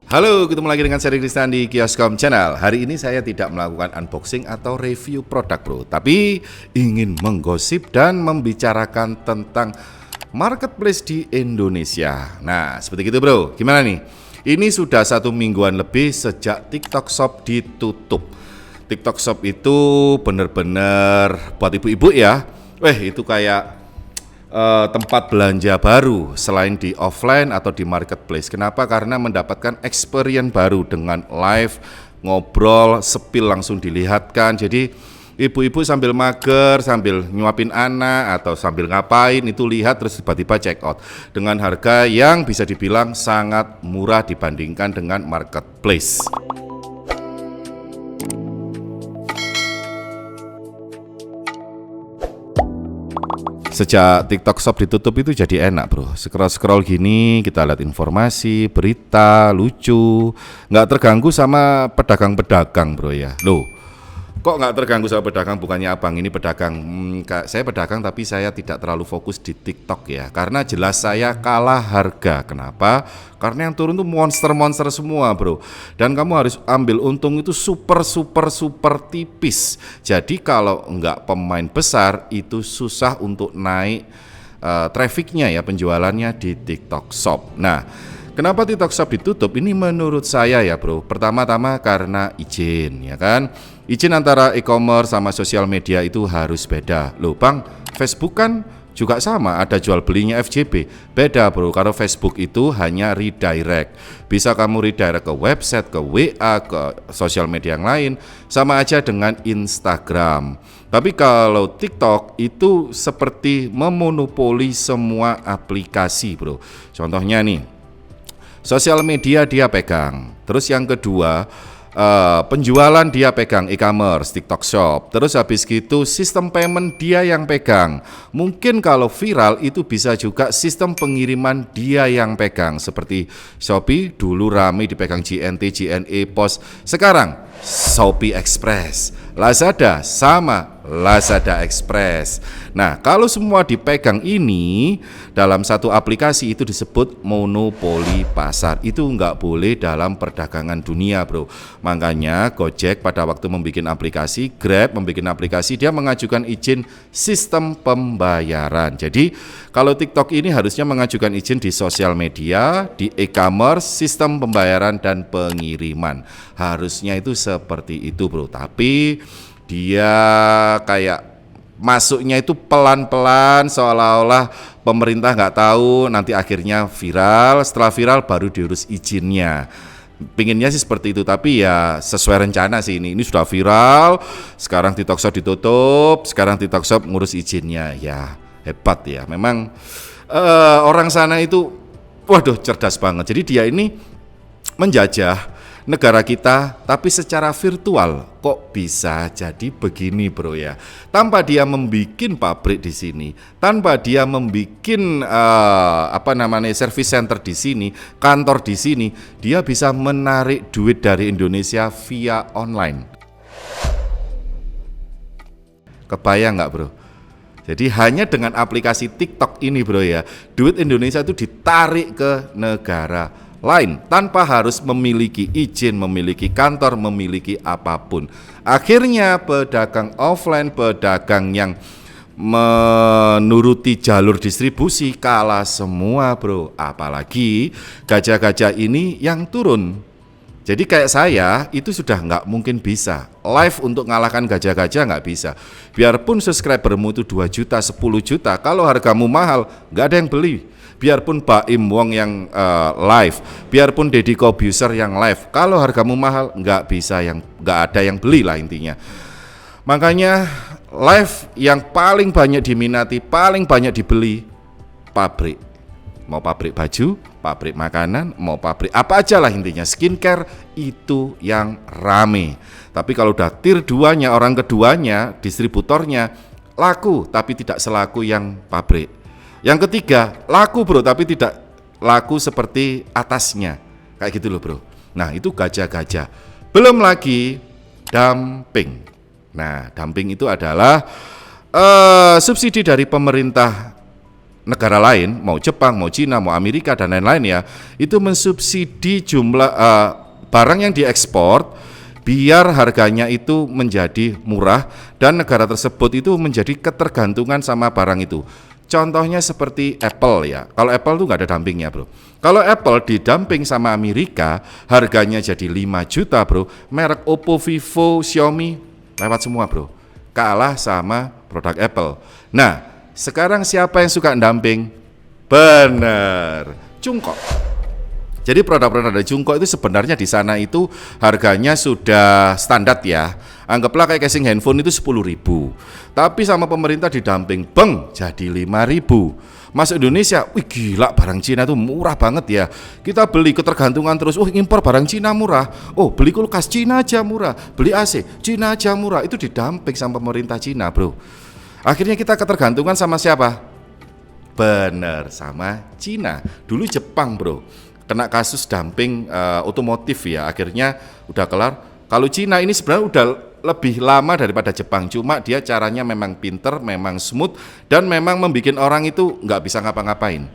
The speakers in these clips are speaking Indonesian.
Halo, ketemu lagi dengan saya Kristan di Kioskom Channel. Hari ini saya tidak melakukan unboxing atau review produk bro, tapi ingin menggosip dan membicarakan tentang marketplace di Indonesia. Nah, seperti itu bro, gimana nih? Ini sudah 1 mingguan lebih sejak TikTok Shop ditutup. TikTok Shop itu bener-bener buat ibu-ibu ya. Itu kayak tempat belanja baru selain di offline atau di marketplace. Kenapa? Karena mendapatkan experience baru dengan live, ngobrol, sepil langsung dilihatkan. Jadi ibu-ibu sambil mager, sambil nyuapin anak atau sambil ngapain itu lihat terus tiba-tiba check out dengan harga yang bisa dibilang sangat murah dibandingkan dengan marketplace. Sejak TikTok Shop ditutup itu jadi enak bro. Scroll-scroll gini kita lihat informasi, berita, lucu, nggak terganggu sama pedagang-pedagang bro ya. Loh, kok nggak terganggu sama pedagang? Bukannya abang ini pedagang? Saya pedagang tapi saya tidak terlalu fokus di TikTok ya. Karena jelas saya kalah harga. Kenapa? Karena yang turun tuh monster-monster semua bro. Dan kamu harus ambil untung itu super tipis. Jadi kalau nggak pemain besar itu susah untuk naik trafficnya ya, penjualannya di TikTok Shop. Nah, kenapa TikTok Shop ditutup? Ini menurut saya ya bro. Pertama-tama karena izin ya kan. Izin antara e-commerce sama sosial media itu harus beda. Loh bang, Facebook kan juga sama, ada jual belinya FJB. Beda bro, kalau Facebook itu hanya redirect. Bisa kamu redirect ke website, ke WA, ke sosial media yang lain. Sama aja dengan Instagram. Tapi kalau TikTok itu seperti memonopoli semua aplikasi bro. Contohnya nih, sosial media dia pegang. Terus yang kedua, penjualan dia pegang e-commerce, TikTok Shop. Terus habis gitu sistem payment dia yang pegang. Mungkin kalau viral itu bisa juga sistem pengiriman dia yang pegang. Seperti Shopee dulu rame dipegang JNT, JNE, Pos. Sekarang Shopee Express. Lazada sama Lazada Express. Nah, kalau semua dipegang ini dalam satu aplikasi itu disebut monopoli pasar. Itu nggak boleh dalam perdagangan dunia bro. Makanya Gojek pada waktu membuat aplikasi, Grab membuat aplikasi, dia mengajukan izin sistem pembayaran. Jadi kalau TikTok ini harusnya mengajukan izin di sosial media, di e-commerce, sistem pembayaran dan pengiriman. Harusnya itu seperti itu bro. Tapi dia kayak masuknya itu pelan-pelan, seolah-olah pemerintah nggak tahu, nanti akhirnya viral, setelah viral baru diurus izinnya. Pinginnya sih seperti itu, tapi ya sesuai rencana sih ini sudah viral, sekarang TikTok Shop ditutup, sekarang TikTok Shop ngurus izinnya. Ya hebat ya, memang orang sana itu waduh cerdas banget. Jadi dia ini menjajah negara kita, tapi secara virtual. Kok bisa jadi begini bro ya? Tanpa dia membikin pabrik di sini, tanpa dia membikin service center di sini, kantor di sini, dia bisa menarik duit dari Indonesia via online. Kebayang nggak bro? Jadi hanya dengan aplikasi TikTok ini bro ya, duit Indonesia itu ditarik ke negara lain tanpa harus memiliki izin, memiliki kantor, memiliki apapun. Akhirnya pedagang offline, pedagang yang menuruti jalur distribusi kalah semua bro. Apalagi gajah-gajah ini yang turun. Jadi kayak saya itu sudah nggak mungkin bisa live untuk ngalahkan gajah-gajah, nggak bisa. Biarpun subscribermu itu 2 juta, 10 juta, kalau hargamu mahal nggak ada yang beli. Biarpun Baim Wong yang live, biarpun Deddy Kobuser yang live, kalau hargamu mahal nggak ada yang beli lah intinya. Makanya live yang paling banyak diminati, paling banyak dibeli pabrik. Mau pabrik baju, pabrik makanan, mau pabrik apa aja lah intinya, skincare itu yang rame. Tapi kalau udah tier 2-nya, orang keduanya, distributornya laku tapi tidak selaku yang pabrik. Yang ketiga, laku bro, tapi tidak laku seperti atasnya. Kayak gitu loh bro. Nah itu gajah-gajah. Belum lagi dumping. Nah dumping itu adalah subsidi dari pemerintah negara lain, mau Jepang, mau Cina, mau Amerika dan lain-lain ya, itu mensubsidi jumlah barang yang diekspor biar harganya itu menjadi murah dan negara tersebut itu menjadi ketergantungan sama barang itu. Contohnya seperti Apple ya. Kalau Apple tuh nggak ada dumpingnya bro. Kalau Apple didumping sama Amerika, harganya jadi 5 juta bro. Merek Oppo, Vivo, Xiaomi lewat semua bro. Kalah sama produk Apple. Nah, sekarang siapa yang suka dumping? Bener, Cungkok. Jadi produk-produk dari Cungkok itu sebenarnya di sana itu harganya sudah standar ya. Anggaplah kayak casing handphone itu 10.000. Tapi sama pemerintah didumping, beng, jadi 5.000. Masuk Indonesia, wih gila barang Cina itu murah banget ya. Kita beli ketergantungan terus, impor barang Cina murah. Oh beli kulkas Cina aja murah, beli AC Cina aja murah. Itu didumping sama pemerintah Cina bro. Akhirnya kita ketergantungan sama siapa? Bener, sama Cina. Dulu Jepang bro, kena kasus dumping otomotif ya, akhirnya udah kelar. Kalau Cina ini sebenarnya udah lebih lama daripada Jepang, cuma dia caranya memang pinter, memang smooth, dan memang membuat orang itu nggak bisa ngapa-ngapain.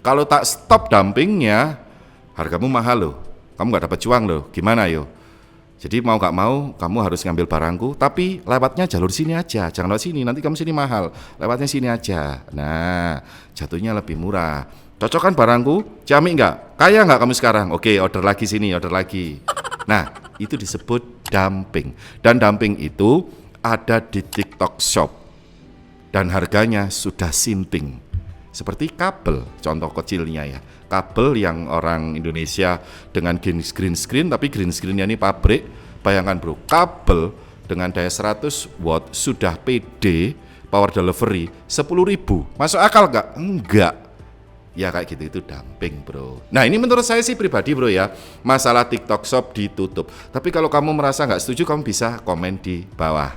Kalau tak stop dumpingnya, hargamu mahal loh, kamu nggak dapat cuang loh, gimana yo? Jadi mau nggak mau, kamu harus ngambil barangku, tapi lewatnya jalur sini aja, jangan lewat sini, nanti kamu sini mahal, lewatnya sini aja. Nah, jatuhnya lebih murah. Cocok kan barangku? Ciamik nggak? Kaya nggak kamu sekarang? Oke, order lagi sini, order lagi. Nah, itu disebut dumping. Dan dumping itu ada di TikTok Shop. Dan harganya sudah sinting. Seperti kabel, contoh kecilnya ya. Kabel yang orang Indonesia dengan green screen, tapi green screennya ini pabrik. Bayangkan bro, kabel dengan daya 100 watt sudah PD, power delivery 10.000. Masuk akal nggak? Enggak. Ya kayak gitu, itu dumping bro. Nah ini menurut saya sih pribadi bro ya, masalah TikTok Shop ditutup. Tapi kalau kamu merasa nggak setuju, kamu bisa komen di bawah.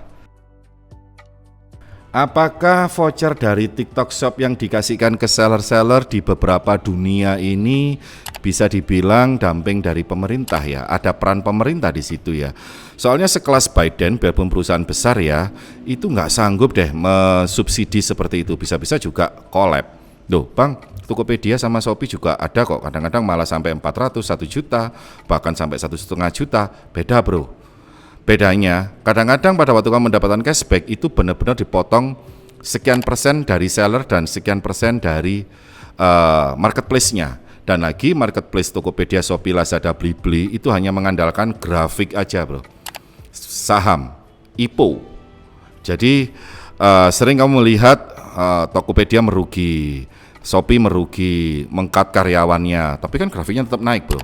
Apakah voucher dari TikTok Shop yang dikasihkan ke seller-seller di beberapa dunia ini bisa dibilang dumping dari pemerintah ya? Ada peran pemerintah di situ ya. Soalnya sekelas Biden, biarpun perusahaan besar ya, itu nggak sanggup deh mensubsidi seperti itu. Bisa-bisa juga collab. Loh bang, Tokopedia sama Shopee juga ada kok, kadang-kadang malah sampai 400, 1 juta, bahkan sampai 1,5 juta, beda bro. Bedanya, kadang-kadang pada waktu kamu mendapatkan cashback itu benar-benar dipotong sekian persen dari seller dan sekian persen dari marketplace-nya. Dan lagi marketplace Tokopedia, Shopee, Lazada, Blibli itu hanya mengandalkan grafik aja bro. Saham, IPO. Jadi sering kamu melihat Tokopedia merugi, Shopee merugi, meng-cut karyawannya, tapi kan grafiknya tetap naik bro.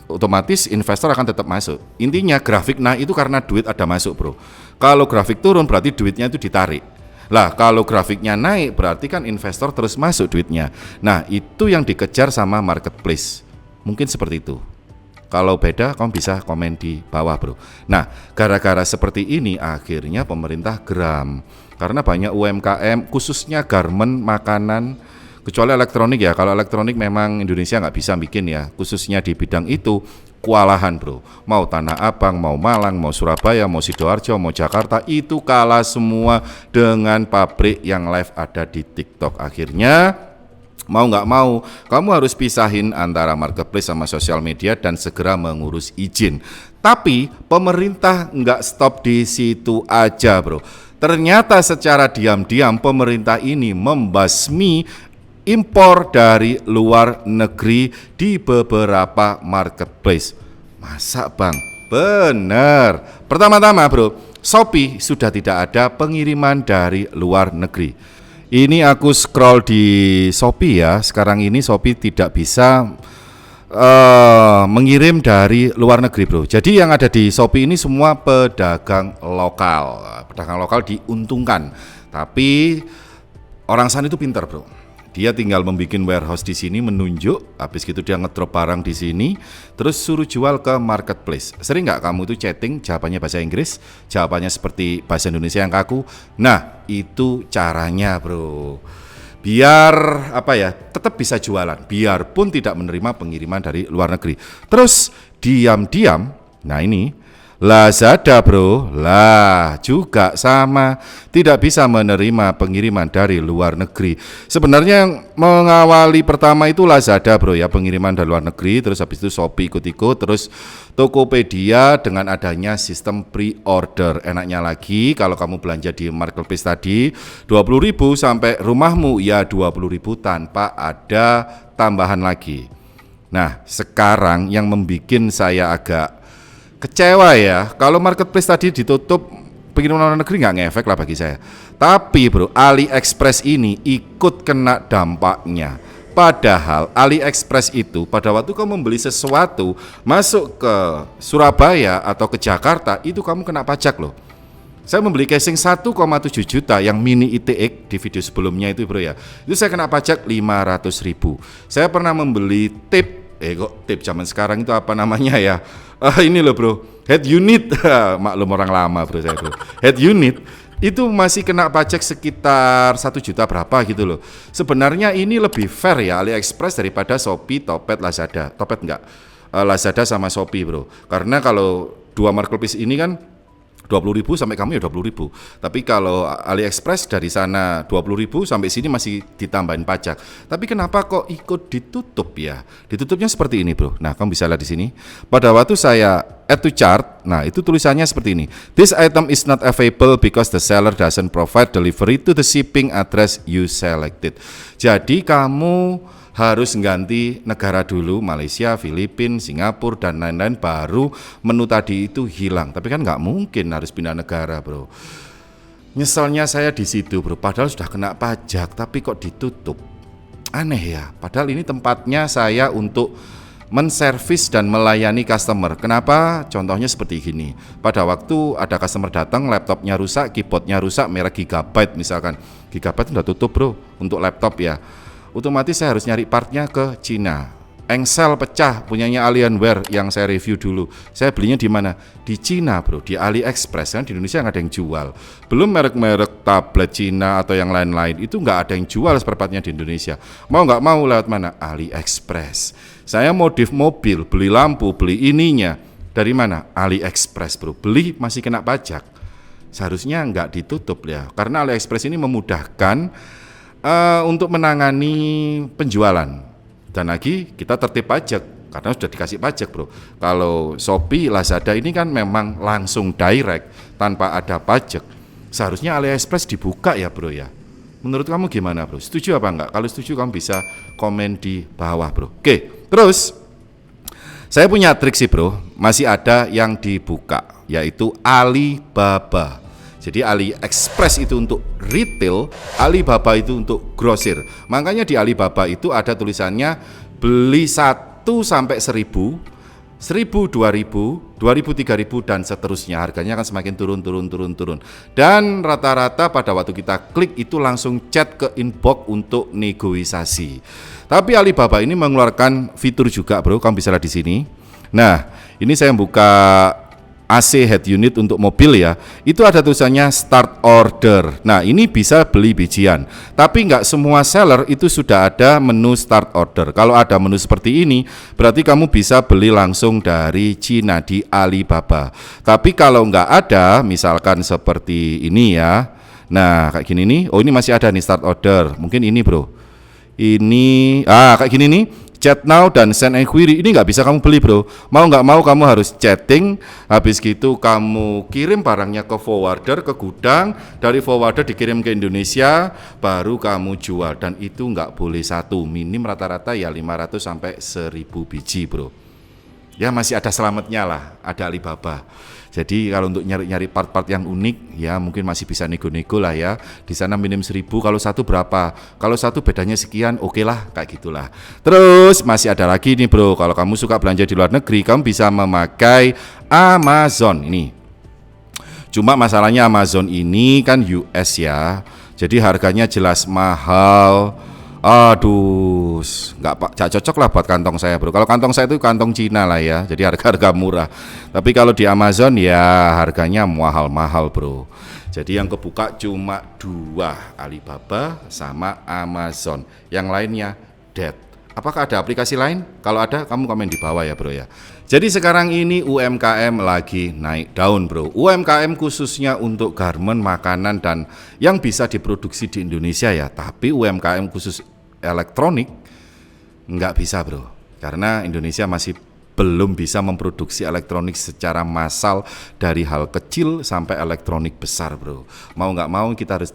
Otomatis investor akan tetap masuk. Intinya grafik naik itu karena duit ada masuk bro. Kalau grafik turun berarti duitnya itu ditarik. Lah kalau grafiknya naik berarti kan investor terus masuk duitnya. Nah itu yang dikejar sama marketplace. Mungkin seperti itu. Kalau beda kamu bisa komen di bawah bro. Nah gara-gara seperti ini akhirnya pemerintah geram. Karena banyak UMKM khususnya garment, makanan, kecuali elektronik ya. Kalau elektronik memang Indonesia nggak bisa bikin ya, khususnya di bidang itu kewalahan bro. Mau Tanah Abang, mau Malang, mau Surabaya, mau Sidoarjo, mau Jakarta, itu kalah semua dengan pabrik yang live ada di TikTok. Akhirnya mau nggak mau kamu harus pisahin antara marketplace sama sosial media dan segera mengurus izin. Tapi pemerintah nggak stop di situ aja bro. Ternyata secara diam-diam pemerintah ini membasmi impor dari luar negeri di beberapa marketplace. Masa bang? Bener. Pertama-tama bro, Shopee sudah tidak ada pengiriman dari luar negeri. Ini aku scroll di Shopee ya. Sekarang ini Shopee tidak bisa mengirim dari luar negeri bro. Jadi yang ada di Shopee ini semua pedagang lokal. Pedagang lokal diuntungkan. Tapi orang sana itu pintar bro. Dia tinggal membuat warehouse di sini, menunjuk, habis gitu dia ngedrop barang di sini, terus suruh jual ke marketplace. Sering nggak kamu tuh chatting, jawabannya bahasa Inggris, jawabannya seperti bahasa Indonesia yang kaku? Nah, itu caranya bro. Biar apa ya, tetap bisa jualan, biarpun tidak menerima pengiriman dari luar negeri. Terus diam-diam, nah ini, Lazada bro, lah juga sama, tidak bisa menerima pengiriman dari luar negeri. Sebenarnya yang mengawali pertama itu Lazada bro ya, pengiriman dari luar negeri, terus habis itu Shopee ikut-ikut, terus Tokopedia dengan adanya sistem pre-order. Enaknya lagi kalau kamu belanja di marketplace tadi 20.000 sampai rumahmu ya 20.000 tanpa ada tambahan lagi. Nah sekarang yang membuat saya agak kecewa ya, kalau marketplace tadi ditutup, pengiriman luar negeri nggak ngefek lah bagi saya. Tapi bro, AliExpress ini ikut kena dampaknya. Padahal AliExpress itu pada waktu kamu membeli sesuatu masuk ke Surabaya atau ke Jakarta, itu kamu kena pajak loh. Saya membeli casing 1,7 juta yang mini ITX di video sebelumnya itu bro ya, itu saya kena pajak 500.000. Saya pernah membeli tip zaman sekarang itu apa namanya ya, ini loh bro, head unit. Maklum orang lama bro saya bro, head unit itu masih kena pajak sekitar 1 juta berapa gitu loh. Sebenarnya ini lebih fair ya AliExpress daripada Shopee, Topet, Lazada. Topet enggak, Lazada sama Shopee bro, karena kalau dua marketplace ini kan 20.000 sampai kamu ya 20.000. Tapi kalau AliExpress dari sana 20.000 sampai sini masih ditambahin pajak. Tapi kenapa kok ikut ditutup ya? Ditutupnya seperti ini bro. Nah kamu bisa lihat di sini. Pada waktu saya add to chart, nah itu tulisannya seperti ini. This item is not available because the seller doesn't provide delivery to the shipping address you selected. Jadi kamu harus ganti negara dulu, Malaysia, Filipina, Singapura, dan lain-lain, baru menu tadi itu hilang. Tapi kan nggak mungkin harus pindah negara bro. Nyeselnya saya di situ bro, padahal sudah kena pajak, tapi kok ditutup. Aneh ya, padahal ini tempatnya saya untuk menservis dan melayani customer. Kenapa? Contohnya seperti gini. Pada waktu ada customer datang, laptopnya rusak, keyboardnya rusak, merek Gigabyte misalkan. Gigabyte udah tutup bro untuk laptop ya. Otomatis saya harus nyari partnya ke Cina. Engsel pecah punyanya Alienware yang saya review dulu. Saya belinya di mana? Di Cina bro, di AliExpress. Kan di Indonesia nggak ada yang jual. Belum merek-merek tablet Cina atau yang lain-lain, itu nggak ada yang jual spare partnya di Indonesia. Mau nggak mau lewat mana? AliExpress. Saya modif mobil, beli lampu, beli ininya dari mana? AliExpress bro. Beli masih kena pajak. Seharusnya nggak ditutup ya, karena AliExpress ini memudahkan untuk menangani penjualan. Dan lagi kita tertib pajak karena sudah dikasih pajak bro. Kalau Shopee, Lazada ini kan memang langsung direct tanpa ada pajak. Seharusnya AliExpress dibuka ya bro ya. Menurut kamu gimana bro? Setuju apa enggak? Kalau setuju kamu bisa komen di bawah bro. Oke, terus saya punya trik sih bro, masih ada yang dibuka, yaitu Alibaba. Jadi AliExpress itu untuk retail, Alibaba itu untuk grosir. Makanya di Alibaba itu ada tulisannya beli 1 sampai 1.000, 1.000, 2.000, 2.000, 3.000 dan seterusnya. Harganya akan semakin turun. Dan rata-rata pada waktu kita klik itu langsung chat ke inbox untuk negosiasi. Tapi Alibaba ini mengeluarkan fitur juga bro, kamu bisa lihat di sini. Nah, ini saya buka AC head unit untuk mobil ya, itu ada tulisannya start order. Nah ini bisa beli bijian, tapi nggak semua seller itu sudah ada menu start order. Kalau ada menu seperti ini, berarti kamu bisa beli langsung dari Cina di Alibaba. Tapi kalau nggak ada, misalkan seperti ini ya, nah kayak gini nih, oh ini masih ada nih start order, mungkin ini bro, ini kayak gini nih, chat now dan send inquiry, ini nggak bisa kamu beli bro. Mau nggak mau kamu harus chatting, habis gitu kamu kirim barangnya ke forwarder, ke gudang, dari forwarder dikirim ke Indonesia, baru kamu jual. Dan itu nggak boleh satu, minim rata-rata ya 500 sampai 1.000 biji bro. Ya masih ada selamatnya lah, ada Alibaba. Jadi kalau untuk nyari-nyari part-part yang unik ya mungkin masih bisa nego-nego lah ya. Di sana minim 1.000, kalau satu berapa? Kalau satu bedanya sekian, oke lah kayak gitulah. Terus masih ada lagi nih bro, kalau kamu suka belanja di luar negeri, kamu bisa memakai Amazon ini. Cuma masalahnya Amazon ini kan US ya, jadi harganya jelas mahal. Aduh, nggak cocok lah buat kantong saya bro. Kalau kantong saya itu kantong Cina lah ya, jadi harga-harga murah. Tapi kalau di Amazon ya harganya mahal-mahal bro. Jadi yang kebuka cuma 2, Alibaba sama Amazon. Yang lainnya dead. Apakah ada aplikasi lain? Kalau ada, kamu komen di bawah ya bro ya. Jadi sekarang ini UMKM lagi naik daun bro. UMKM khususnya untuk garment, makanan, dan yang bisa diproduksi di Indonesia ya. Tapi UMKM khusus elektronik nggak bisa bro. Karena Indonesia masih belum bisa memproduksi elektronik secara massal dari hal kecil sampai elektronik besar bro. Mau nggak mau kita harus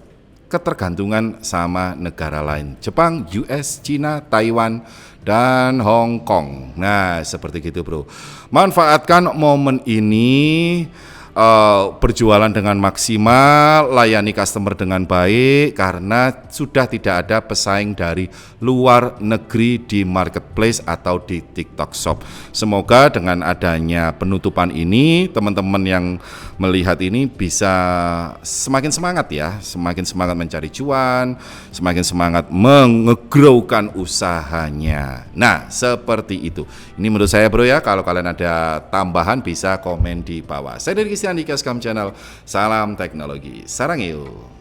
ketergantungan sama negara lain, Jepang, US, Cina, Taiwan, dan Hong Kong. Nah, seperti gitu bro. Manfaatkan momen ini, berjualan dengan maksimal, layani customer dengan baik, karena sudah tidak ada pesaing dari luar negeri di marketplace atau di TikTok Shop. Semoga dengan adanya penutupan ini, teman-teman yang melihat ini bisa semakin semangat ya, semakin semangat mencari cuan, semakin semangat mengegrowkan usahanya. Nah, seperti itu. Ini menurut saya bro ya, kalau kalian ada tambahan bisa komen di bawah. Saya dari Kristian di Kaskam Channel, salam teknologi, sarang yuk.